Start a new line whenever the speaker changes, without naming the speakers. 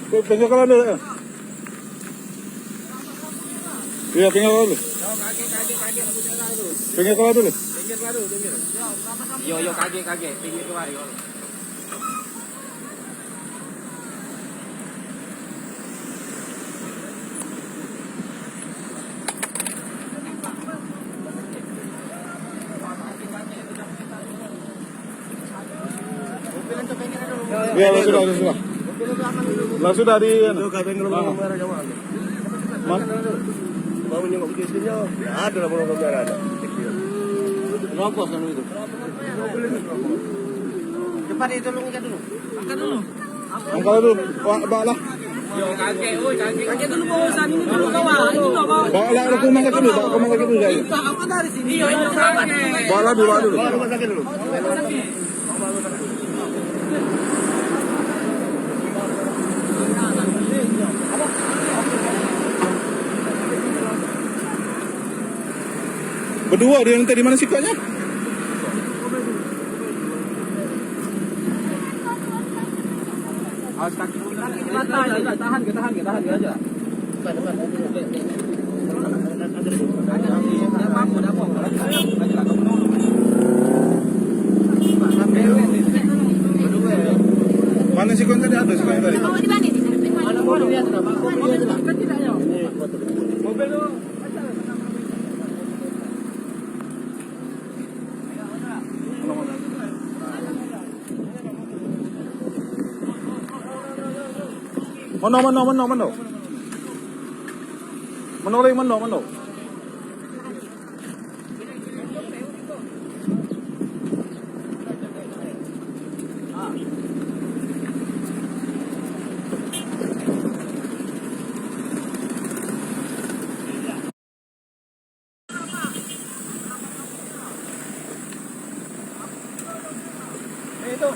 Pinggir kalau dulu. Iya, pinggir kalau dulu. Pinggir kalau dulu.
Yo kaget pinggir keluar yo.
Iya, sudah. Lah sudah di
Mau nyengok ke sini, ada lah mau merah ada.
Rokok kan itu. Cepat ditolongin dulu. Angkat dulu.
angkat dulu. Bawa lah.
Yo kaget dulu bawasan ini dulu kawan. Ini enggak bawa.
Bawa lah ke rumah sakit dulu, bawa ke rumah sakit dulu saya.
Apa dari sini? Yo ini sahabat.
Bawa lah dulu.
Bawa rumah sakit dulu.
Berdua dia yang tadi mana sikapnya?
Awas kaki tahan aja.
Mana sikapnya tadi ada sikapnya tadi?
Mobil lu.
Mana? Mana?
Itu,